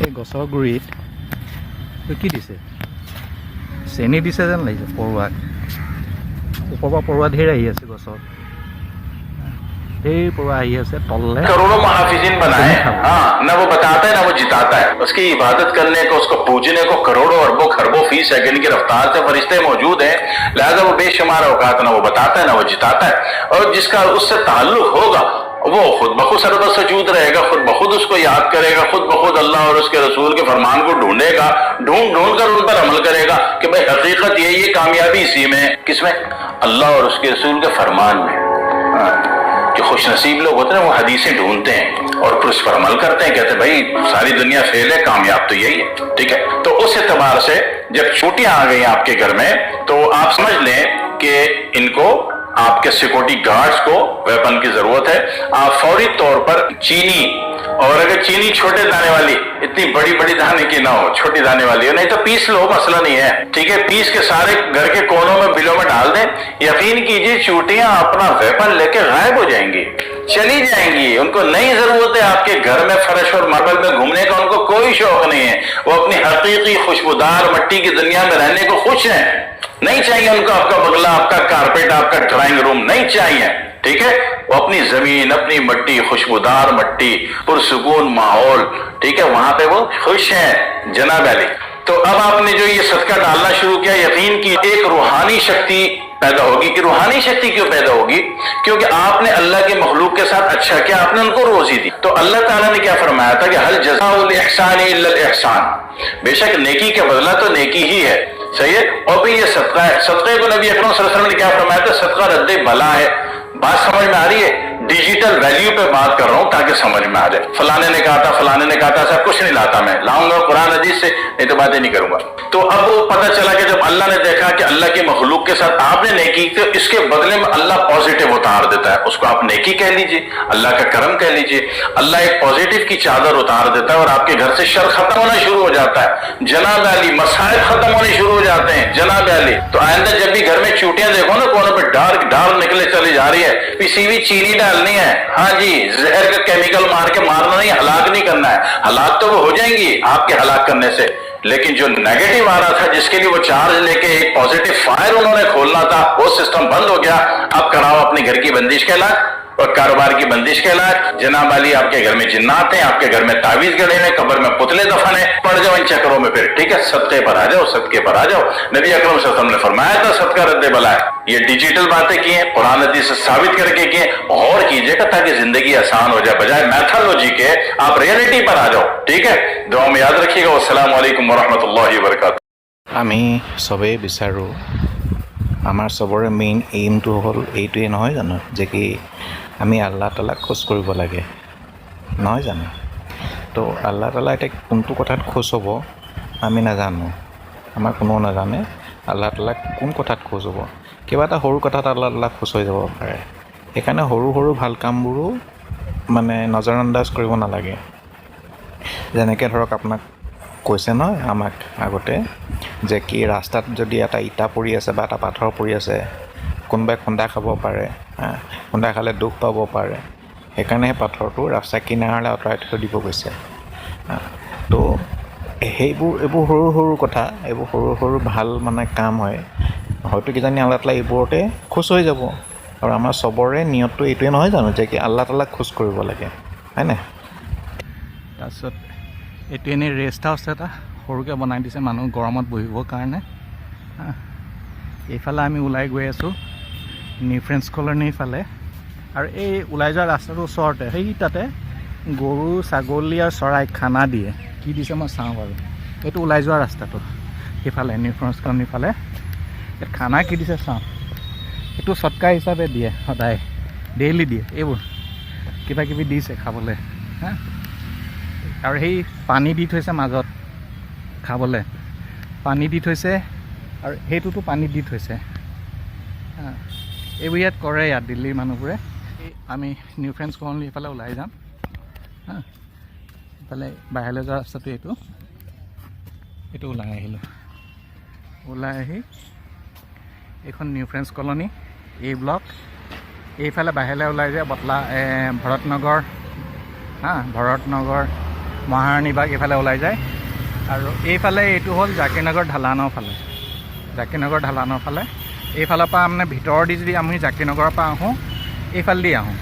এই গছৰ গুৰিত কি দিছে? চেনি দিছে যেন লাগিছে। পৰুৱাক ওপৰৰ পৰা পৰুৱা ঢেৰ আহি আছে গছত, ढेर पूरा आई है से तल्ले करोड़ों महाफिजिन बनाए। हाँ, ना वो बताता है ना वो जिताता है। उसकी इबादत करने को, उसको पूजने को करोड़ों अरबों खरबों फी सेकंड की रफ्तार से फरिश्ते मौजूद हैं। लिहाजा वो बेशुमार औकात ना वो बताता है ना वो जिताता है। और जिसका उससे ताल्लुक होगा वो खुद बखुद सरबत सजूद रहेगा, खुद बखुद उसको याद करेगा, खुद बखुद अल्लाह और उसके रसूल के फरमान को ढूंढेगा, ढूंढ कर उन पर अमल करेगा कि भाई हकीकत यही है, कामयाबी इसी में। किसमें? अल्लाह और उसके रसूल के फरमान में। जो खुश नसीब लोग होते हैं वो हदीसें ढूंढते हैं और फिर उस पर अमल करते हैं, कहते हैं भाई सारी दुनिया फेल है, कामयाब तो यही है। ठीक है, तो उस एतबार से जब छुट्टियां आ गई आपके घर में तो आप समझ लें कि इनको, आपके सिक्योरिटी गार्ड्स को वेपन की जरूरत है। आप फौरी तौर पर चीनी, और अगर चीनी छोटे दाने वाली, इतनी बड़ी बड़ी दाने की ना हो, छोटी दाने वाली हो, नहीं तो पीस लो, मसला नहीं है। ठीक है, पीस के सारे घर के कोनों में बिलों में डाल दें। यकीन कीजिए चूटियां अपना वेपन लेके गायब हो जाएंगी, चली जाएंगी। उनको नई जरूरत है आपके घर में फर्श और मार्बल में घूमने का, उनको कोई शौक नहीं है। वो अपनी हकीकी खुशबूदार मट्टी की दुनिया में रहने को खुश हैं। नहीं चाहिए उनको आपका बंगला, आपका कारपेट, आपका ड्राइंग रूम नहीं चाहिए। ठीक है, वो अपनी जमीन, अपनी मट्टी, खुशबूदार मट्टी, पुरसुकून माहौल, ठीक है, वहां पे वो खुश हैं जनाब अली। तो अब आपने जो ये सदका डालना शुरू किया, यकीन की एक रूहानी शक्ति पैदा होगी। कि रूहानी शक्ति क्यों पैदा होगी? क्योंकि आपने अल्लाह के मखलूक के साथ अच्छा किया, आपने उनको रोजी दी। तो अल्लाह ताला ने क्या फरमाया था कि हल जज़ाउल इहसान इल्लल इहसान, बेशक नेकी का बदला तो नेकी ही है। सही है। और भी ये सदका है, सदक़े को नबी अकरम सल्लल्लाहु अलैहि वसल्लम ने क्या फरमाया था? सदका रद्दे बला है। बात समझ में आ रही है? डिजिटल वैल्यू पे बात कर रहा हूं ताकि समझ में आ जाए। फलाने ने कहा था, फलाने ने कहा था, सब कुछ नहीं लाता, मैं लाऊंगा कुरान हदीस से, नहीं तो बातें नहीं करूंगा। तो अब वो पता चला कि जब अल्लाह ने देखा कि अल्लाह के मखलूक के साथ आपने नेकी, तो इसके बदले में अल्लाह पॉजिटिव उतार देता है। उसको आप नेकी कह लीजिए, अल्लाह का करम कह लीजिए। अल्लाह एक पॉजिटिव की चादर उतार देता है और आपके घर से शर खत्म होना शुरू हो जाता है। जनाब अली, मसाइल खत्म होने शुरू हो जाते हैं जनाब अली। तो आइंदा जब भी घर में चूटियां देखो ना, कोनों पे डार्क डार्क निकले चली जा रही है, पीसीवी चीनी डालनी है। हाँ जी, जहर का केमिकल मार के मारना नहीं, हलाक नहीं करना है। हलाक तो वो हो जाएंगी आपके हलाक करने से, लेकिन जो नेगेटिव आ रहा था, जिसके लिए वो चार्ज लेके एक पॉजिटिव फायर उन्होंने खोलना था, वो सिस्टम बंद हो गया। अब कराओ अपने घर की बंदिश के इलाज और कारोबार की बंदिश के इलाज। जनाब अली, आपके घर में जिन्नात हैं, आपके घर में तावीज गड़े हैं, कब्र में पुतले दफन है, पड़ जाओ इन चक्रों में फिर। ठीक है, सदके पर आ जाओ, सदके पर आ जाओ। नबी अकरम सल्लल्लाहु अलैहि वसल्लम ने फरमाया था सदका रद्दे बला है। ये डिजिटल बातें की हैं, कुरान हदीस से साबित करके की हैं। और कीजिएगा ताकि जिंदगी आसान हो जाए, बजाय मैथोलॉजी के आप रियलिटी पर आ जाओ। ठीक है, दुआ में याद रखिएगा। अस्सलामु अलैकुम वरहमतुल्लाहि वबरकातुहू। আমি চবেই বিচাৰোঁ, আমাৰ চবৰে মেইন এইমটো হ'ল এইটোৱে নহয় জানো, যে কি আমি আল্লাহ তালাক খোজ কৰিব লাগে, নহয় জানো? তো আল্লাহ তালা এতিয়া কোনটো কথাত খোজ হ'ব আমি নাজানো, আমাৰ কোনেও নাজানে আল্লাহ তালাক কোন কথাত খোজ হ'ব। কিবা এটা সৰু কথাত আল্লাহ তালাক খোজ হৈ যাব পাৰে। সেইকাৰণে সৰু সৰু ভাল কামবোৰো মানে নজৰ আন্দাজ কৰিব নালাগে। যেনেকৈ ধৰক আপোনাক কৈছে নহয় আমাক আগতে, যে কি ৰাস্তাত যদি এটা ইটা পৰি আছে বা এটা পাথৰ পৰি আছে, কোনোবাই খুন্দা খাব পাৰে, খুন্দা খালে দুখ পাব পাৰে। সেইকাৰণে সেই পাথৰটো ৰাস্তা কিনাৰলৈ আঁতৰাই থৈ দিব গৈছে। তো এইবোৰ সৰু সৰু কথা, এইবোৰ সৰু সৰু ভাল মানে কাম হয়। হয়তো কিজানি আল্লাহ তালা এইবোৰতে খোজ হৈ যাব। আৰু আমাৰ চবৰে নিয়তটো এইটোৱে নহয় জানো, যে কি আল্লাহ তালাক খোজ কৰিব লাগে, হয় নাই? তাৰপিছত এইটো এনেই ৰেষ্ট হাউচ এটা সৰুকৈ বনাই দিছে মানুহ গৰমত বহিবৰ কাৰণে। এইফালে আমি ওলাই গৈ আছোঁ নিউ ফ্ৰেন্স কলনীৰ ফালে। আৰু এই ওলাই যোৱা ৰাস্তাটোৰ ওচৰতে সেই তাতে গৰু ছাগলী আৰু চৰাইক খানা দিয়ে। কি দিছে মই চাওঁ বাৰু। এইটো ওলাই যোৱা ৰাস্তাটো সেইফালে নিউ ফ্ৰেন্স কলনীৰ ফালে ইয়াত খানা কি দিছে চাওঁ। এইটো সৎকা হিচাপে দিয়ে, সদায় ডেইলি দিয়ে। এইবোৰ কিবা কিবি দিছে খাবলৈ। আৰু সেই পানী দি থৈছে মাজত খাবলৈ, পানী দি থৈছে। আৰু সেইটোতো পানী দি থৈছে। এইবোৰ ইয়াত কৰে, ইয়াত দিল্লীৰ মানুহবোৰে। আমি নিউ ফ্ৰেন্স কলনী এইফালে ওলাই যাম। এইফালে বাহিৰলৈ যোৱা ৰাস্তাটো এইটো ওলাই আহিলোঁ। ওলাই আহি এইখন নিউ ফ্ৰেন্স কলনী, এই ব্লক। এইফালে বাহিৰলৈ ওলাই যায় ভৰতনগৰ, ভৰতনগৰ মহাৰাণী বাগ এইফালে ওলাই যায়। আৰু এইফালে এইটো হ'ল জাকিৰনগৰ ঢালানৰ ফালে, জাকিৰনগৰ ঢালানৰ ফালে। এইফালৰ পৰা মানে ভিতৰৰ দি যদি আমি জাকিৰনগৰৰ পৰা আহোঁ, এইফালেদি আহোঁ